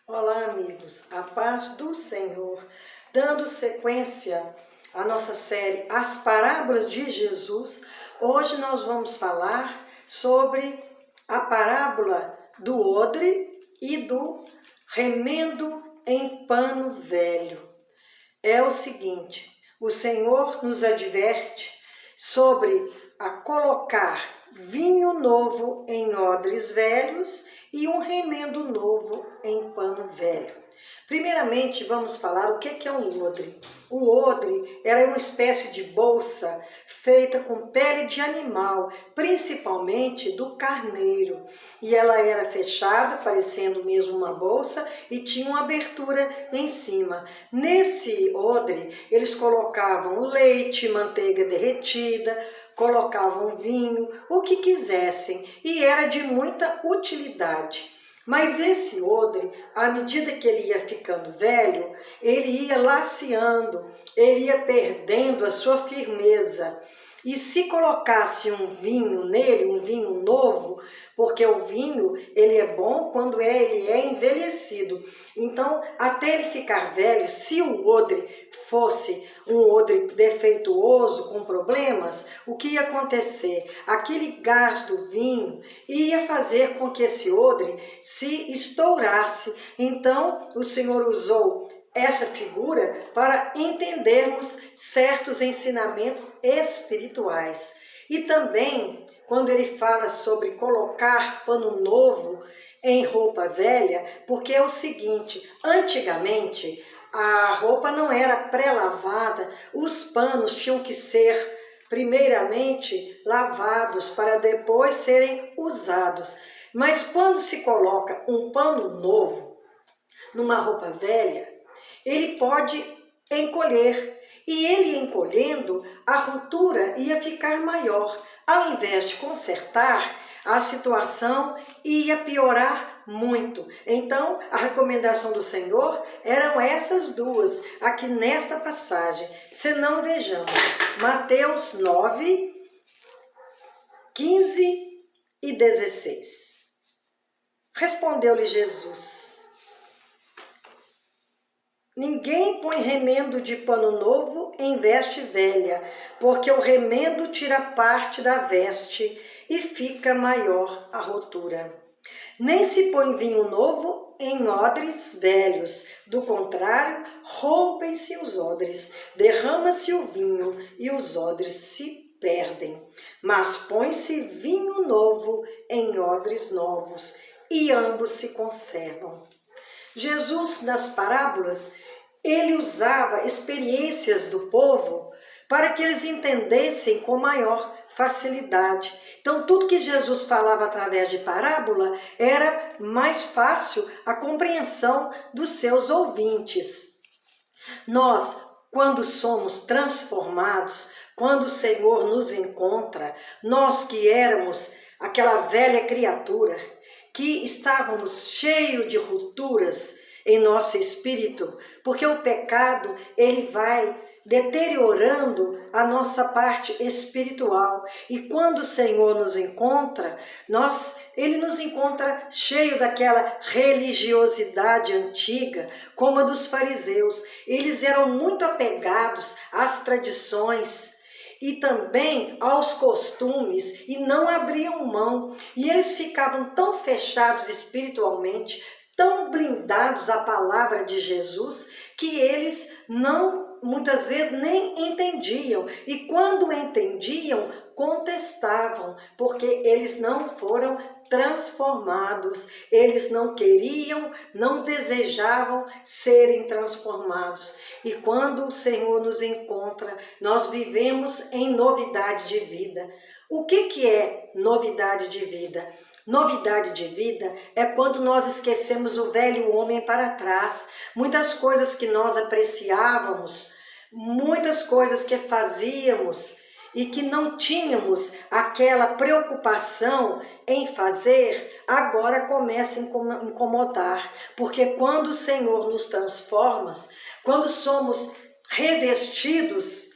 Olá, amigos, a paz do Senhor. Dando sequência à nossa série As Parábolas de Jesus, hoje nós vamos falar sobre a parábola do odre e do remendo em pano velho. É o seguinte, o Senhor nos adverte sobre a colocar vinho novo em odres velhos e um remendo novo em pano velho. Primeiramente, vamos falar o que é um odre. O odre era uma espécie de bolsa feita com pele de animal, principalmente do carneiro. E ela era fechada, parecendo mesmo uma bolsa, e tinha uma abertura em cima. Nesse odre, eles colocavam leite, manteiga derretida, colocavam vinho, o que quisessem, e era de muita utilidade. Mas esse odre, à medida que ele ia ficando velho, ele ia laceando, ele ia perdendo a sua firmeza. E se colocasse um vinho nele, um vinho novo, porque o vinho ele é bom quando ele é envelhecido. Então, até ele ficar velho, se o odre fosse um odre defeituoso, com problemas, o que ia acontecer? Aquele gás do vinho ia fazer com que esse odre se estourasse. Então, o Senhor usou essa figura para entendermos certos ensinamentos espirituais. E também, quando ele fala sobre colocar pano novo em roupa velha, porque é o seguinte, antigamente a roupa não era pré-lavada, os panos tinham que ser primeiramente lavados para depois serem usados. Mas quando se coloca um pano novo numa roupa velha, ele pode encolher, e ele encolhendo, a ruptura ia ficar maior. Ao invés de consertar, a situação ia piorar muito. Então, a recomendação do Senhor eram essas duas, aqui nesta passagem. Se não, vejamos, Mateus 9, 15 e 16. Respondeu-lhe Jesus: ninguém põe remendo de pano novo em veste velha, porque o remendo tira parte da veste e fica maior a rotura. Nem se põe vinho novo em odres velhos, do contrário, rompem-se os odres, derrama-se o vinho e os odres se perdem. Mas põe-se vinho novo em odres novos, e ambos se conservam. Jesus, nas parábolas, ele usava experiências do povo para que eles entendessem com maior facilidade. Então, tudo que Jesus falava através de parábola era mais fácil a compreensão dos seus ouvintes. Nós, quando somos transformados, quando o Senhor nos encontra, nós que éramos aquela velha criatura, que estávamos cheios de rupturas em nosso espírito, porque o pecado, ele vai deteriorando a nossa parte espiritual. E quando o Senhor nos encontra, ele nos encontra cheio daquela religiosidade antiga, como a dos fariseus. Eles eram muito apegados às tradições e também aos costumes, e não abriam mão. E eles ficavam tão fechados espiritualmente, tão blindados à palavra de Jesus, que eles muitas vezes nem entendiam. E quando entendiam, contestavam, porque eles não foram transformados, eles não queriam, não desejavam serem transformados. E quando o Senhor nos encontra, nós vivemos em novidade de vida. O que é novidade de vida? Novidade de vida é quando nós esquecemos o velho homem para trás. Muitas coisas que nós apreciávamos, muitas coisas que fazíamos e que não tínhamos aquela preocupação em fazer, agora começa a incomodar. Porque quando o Senhor nos transforma, quando somos revestidos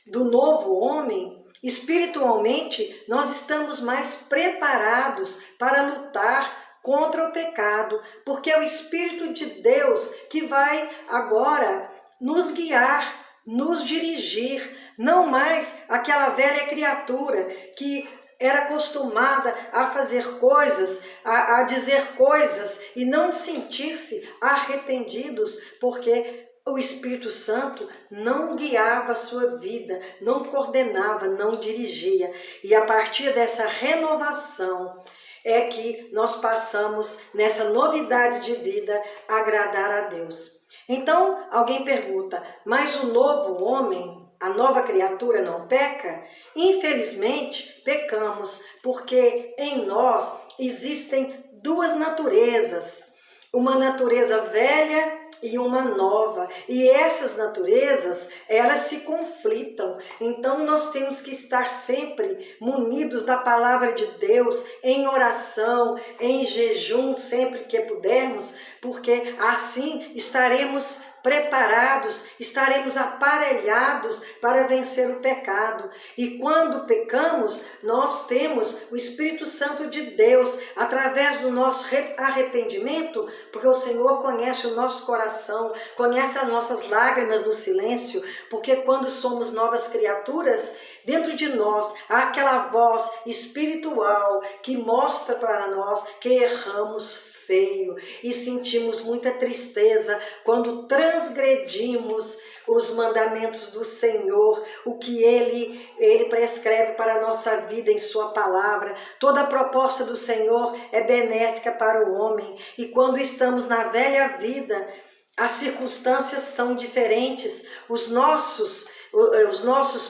do novo homem, espiritualmente, nós estamos mais preparados para lutar contra o pecado, porque é o Espírito de Deus que vai agora nos guiar, nos dirigir, não mais aquela velha criatura que era acostumada a fazer coisas, a dizer coisas e não sentir-se arrependidos, porque o Espírito Santo não guiava a sua vida, não coordenava, não dirigia. E a partir dessa renovação é que nós passamos, nessa novidade de vida, a agradar a Deus. Então, alguém pergunta, mas o novo homem, a nova criatura não peca? Infelizmente, pecamos, porque em nós existem duas naturezas, uma natureza velha e uma nova, e essas naturezas, elas se conflitam. Então nós temos que estar sempre munidos da palavra de Deus, em oração, em jejum, sempre que pudermos, porque assim estaremos preparados, estaremos aparelhados para vencer o pecado. E quando pecamos, nós temos o Espírito Santo de Deus, através do nosso arrependimento, porque o Senhor conhece o nosso coração, conhece as nossas lágrimas no silêncio, porque quando somos novas criaturas, dentro de nós há aquela voz espiritual que mostra para nós que erramos feio e sentimos muita tristeza quando transgredimos os mandamentos do Senhor, o que Ele prescreve para a nossa vida em sua palavra. Toda a proposta do Senhor é benéfica para o homem, e quando estamos na velha vida, as circunstâncias são diferentes, os nossos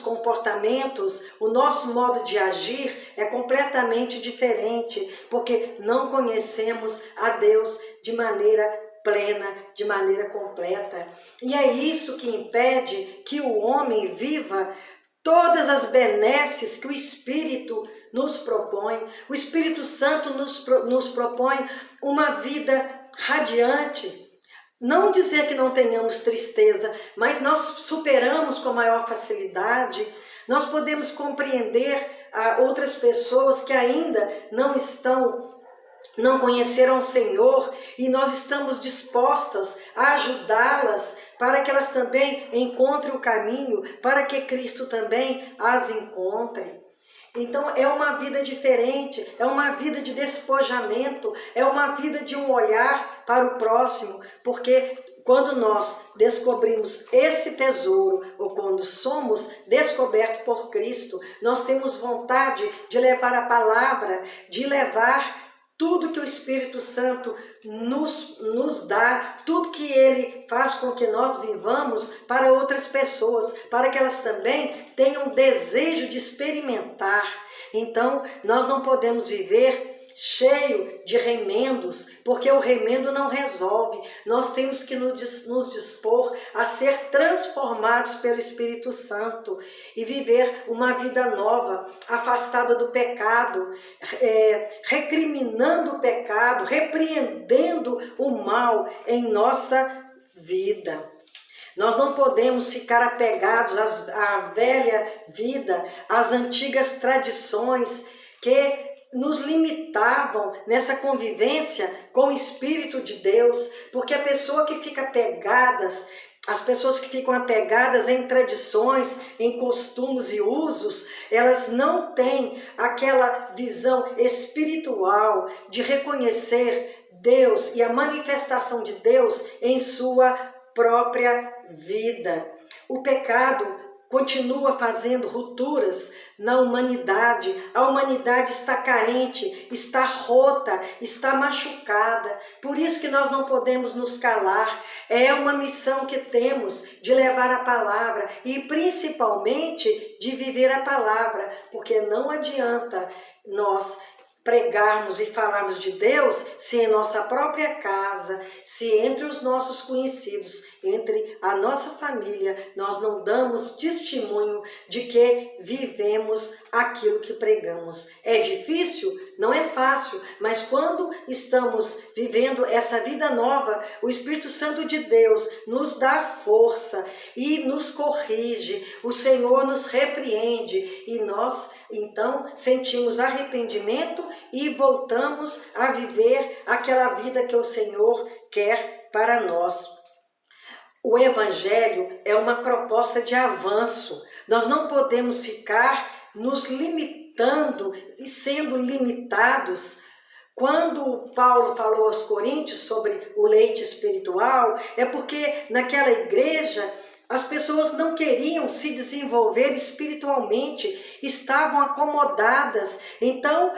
comportamentos, o nosso modo de agir é completamente diferente, porque não conhecemos a Deus de maneira plena, de maneira completa. E é isso que impede que o homem viva todas as benesses que o Espírito nos propõe. O Espírito Santo nos propõe uma vida radiante. Não dizer que não tenhamos tristeza, mas nós superamos com maior facilidade. Nós podemos compreender outras pessoas que ainda não conheceram o Senhor, e nós estamos dispostas a ajudá-las para que elas também encontrem o caminho, para que Cristo também as encontre. Então é uma vida diferente, é uma vida de despojamento, é uma vida de um olhar para o próximo, porque quando nós descobrimos esse tesouro, ou quando somos descobertos por Cristo, nós temos vontade de levar a palavra, de levar tudo que o Espírito Santo nos dá, tudo que Ele faz com que nós vivamos para outras pessoas, para que elas também tenham desejo de experimentar. Então, nós não podemos viver cheio de remendos, porque o remendo não resolve. Nós temos que nos dispor a ser transformados pelo Espírito Santo e viver uma vida nova, afastada do pecado, recriminando o pecado, repreendendo o mal em nossa vida. Nós não podemos ficar apegados à velha vida, às antigas tradições que nos limitavam nessa convivência com o Espírito de Deus, porque a pessoa que fica as pessoas que ficam apegadas em tradições, em costumes e usos, elas não têm aquela visão espiritual de reconhecer Deus e a manifestação de Deus em sua própria vida. O pecado continua fazendo rupturas na humanidade. A humanidade está carente, está rota, está machucada. Por isso que nós não podemos nos calar. É uma missão que temos de levar a palavra e principalmente de viver a palavra, porque não adianta nós pregarmos e falarmos de Deus se em nossa própria casa, se entre os nossos conhecidos entre a nossa família, nós não damos testemunho de que vivemos aquilo que pregamos. É difícil? Não é fácil, mas quando estamos vivendo essa vida nova, o Espírito Santo de Deus nos dá força e nos corrige, o Senhor nos repreende e nós então sentimos arrependimento e voltamos a viver aquela vida que o Senhor quer para nós. O Evangelho é uma proposta de avanço. Nós não podemos ficar nos limitando e sendo limitados. Quando Paulo falou aos Coríntios sobre o leite espiritual, é porque naquela igreja as pessoas não queriam se desenvolver espiritualmente, estavam acomodadas. Então,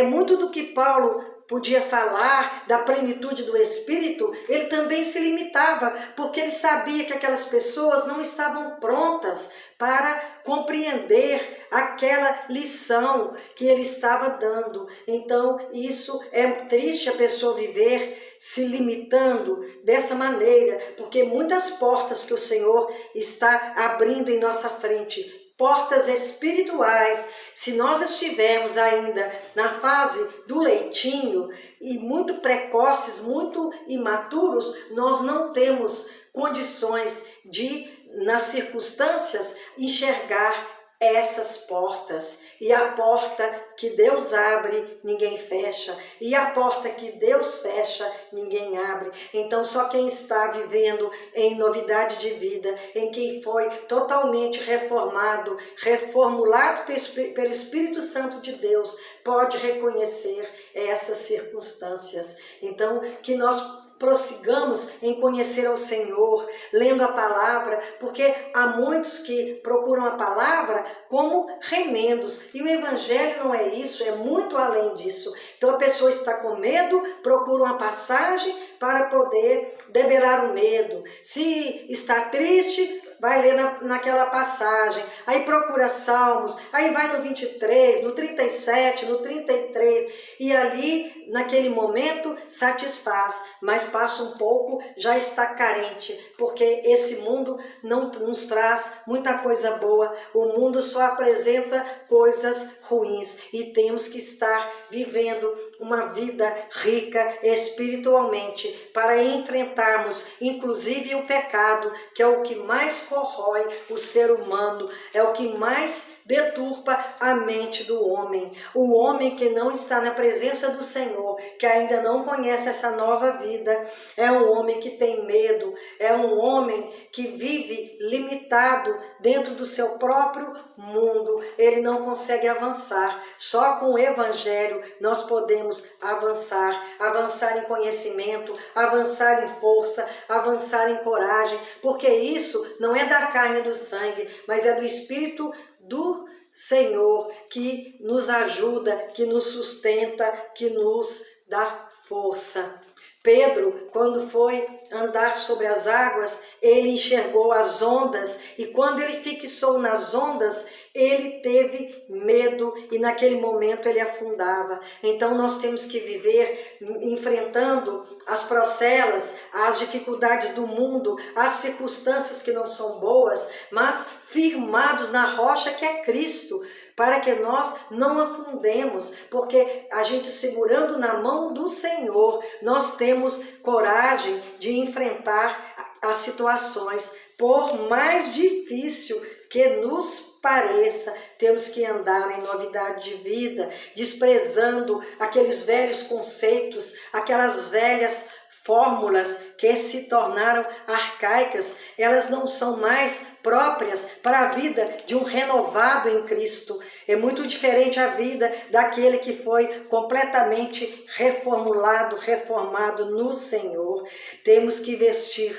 muito do que Paulo podia falar da plenitude do Espírito, ele também se limitava, porque ele sabia que aquelas pessoas não estavam prontas para compreender aquela lição que ele estava dando. Então, isso é triste a pessoa viver se limitando dessa maneira, porque muitas portas que o Senhor está abrindo em nossa frente, portas espirituais, se nós estivermos ainda na fase do leitinho e muito precoces, muito imaturos, nós não temos condições de, nas circunstâncias, enxergar essas portas. E a porta que Deus abre, ninguém fecha. E a porta que Deus fecha, ninguém abre. Então só quem está vivendo em novidade de vida, em quem foi totalmente reformado, reformulado pelo Espírito Santo de Deus, pode reconhecer essas circunstâncias. Então que nós prossigamos em conhecer ao Senhor, lendo a palavra, porque há muitos que procuram a palavra como remendos, e o Evangelho não é isso, é muito além disso. Então a pessoa está com medo, procura uma passagem para poder debelar o medo. Se está triste, vai ler naquela passagem, aí procura Salmos, aí vai no 23, no 37, no 33, e ali, naquele momento, satisfaz, mas passa um pouco, já está carente, porque esse mundo não nos traz muita coisa boa, o mundo só apresenta coisas ruins, e temos que estar vivendo uma vida rica espiritualmente, para enfrentarmos inclusive o pecado, que é o que mais corrói o ser humano, é o que mais deturpa a mente do homem. O homem que não está na presença do Senhor, que ainda não conhece essa nova vida, é um homem que tem medo, é um homem que vive limitado dentro do seu próprio mundo. Ele não consegue avançar. Só com o Evangelho nós podemos avançar em conhecimento, avançar em força, avançar em coragem, porque isso não é da carne e do sangue, mas é do Espírito do Senhor que nos ajuda, que nos sustenta, que nos dá força. Pedro, quando foi andar sobre as águas, ele enxergou as ondas, e quando ele fixou nas ondas, ele teve medo e naquele momento ele afundava. Então nós temos que viver enfrentando as procelas, as dificuldades do mundo, as circunstâncias que não são boas, mas firmados na rocha que é Cristo, para que nós não afundemos, porque a gente segurando na mão do Senhor, nós temos coragem de enfrentar as situações, por mais difícil que nos pareça, temos que andar em novidade de vida, desprezando aqueles velhos conceitos, aquelas velhas fórmulas que se tornaram arcaicas. Elas não são mais próprias para a vida de um renovado em Cristo. É muito diferente a vida daquele que foi completamente reformado no Senhor. Temos que vestir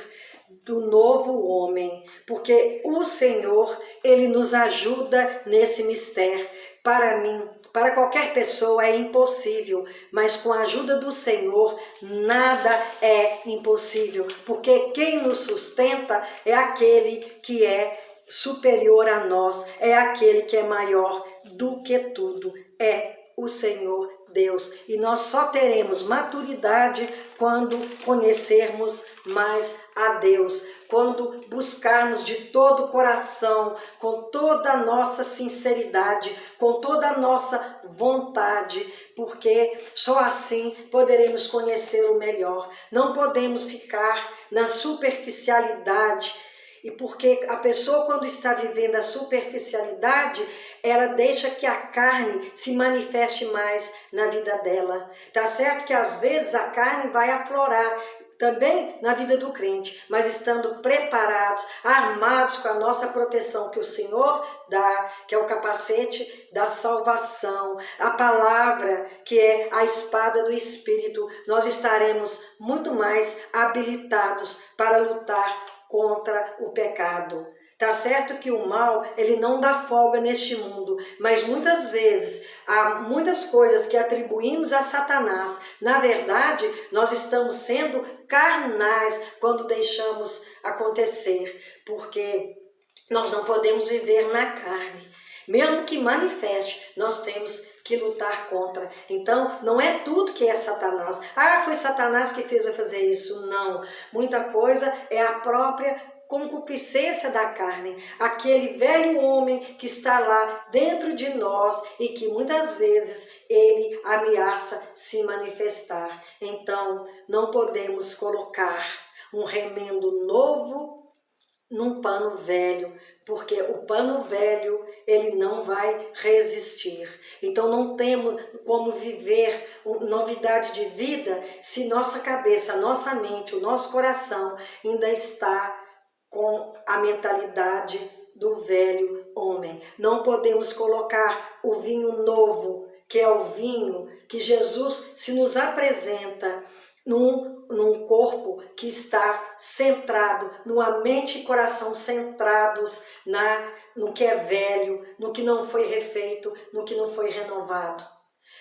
do novo homem, porque o Senhor, Ele nos ajuda nesse mistério. Para mim, para qualquer pessoa é impossível, mas com a ajuda do Senhor, nada é impossível, porque quem nos sustenta é aquele que é superior a nós, é aquele que é maior do que tudo, é o Senhor Deus. E nós só teremos maturidade quando conhecermos mais a Deus, quando buscarmos de todo o coração, com toda a nossa sinceridade, com toda a nossa vontade, porque só assim poderemos conhecê-lo melhor. Não podemos ficar na superficialidade, e porque a pessoa, quando está vivendo a superficialidade, ela deixa que a carne se manifeste mais na vida dela. Tá certo que às vezes a carne vai aflorar também na vida do crente, mas estando preparados, armados com a nossa proteção que o Senhor dá, que é o capacete da salvação, a palavra que é a espada do Espírito, nós estaremos muito mais habilitados para lutar contra o pecado. Tá certo que o mal, ele não dá folga neste mundo, mas muitas vezes há muitas coisas que atribuímos a Satanás. Na verdade, nós estamos sendo carnais quando deixamos acontecer, porque nós não podemos viver na carne. Mesmo que manifeste, nós temos que lutar contra. Então, não é tudo que é Satanás. Ah, foi Satanás que fez eu fazer isso. Não. Muita coisa é a própria concupiscência da carne. Aquele velho homem que está lá dentro de nós e que muitas vezes ele ameaça se manifestar. Então, não podemos colocar um remendo novo num pano velho, porque o pano velho, ele não vai resistir. Então não temos como viver novidade de vida se nossa cabeça, nossa mente, o nosso coração ainda está com a mentalidade do velho homem. Não podemos colocar o vinho novo, que é o vinho que Jesus se nos apresenta num corpo que está centrado, numa mente e coração centrados no que é velho, no que não foi refeito, no que não foi renovado.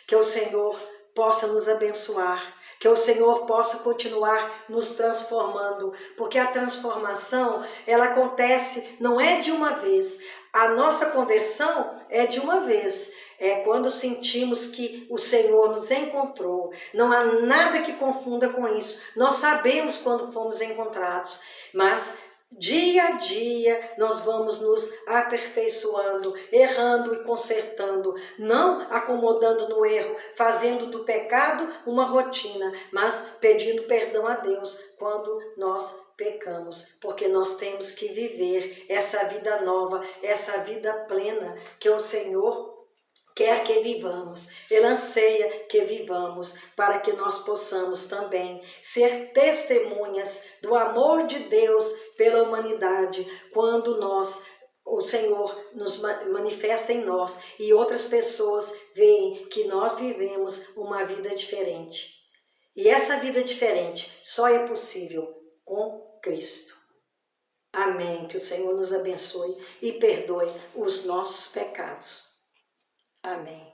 Que o Senhor possa nos abençoar, que o Senhor possa continuar nos transformando, porque a transformação, ela acontece, não é de uma vez, a nossa conversão é de uma vez. É quando sentimos que o Senhor nos encontrou. Não há nada que confunda com isso. Nós sabemos quando fomos encontrados, mas dia a dia nós vamos nos aperfeiçoando, errando e consertando, não acomodando no erro, fazendo do pecado uma rotina, mas pedindo perdão a Deus quando nós pecamos, porque nós temos que viver essa vida nova, essa vida plena que o Senhor quer que vivamos, Ele anseia que vivamos, para que nós possamos também ser testemunhas do amor de Deus pela humanidade, quando o Senhor nos manifesta em nós e outras pessoas veem que nós vivemos uma vida diferente. E essa vida diferente só é possível com Cristo. Amém. Que o Senhor nos abençoe e perdoe os nossos pecados. Amém.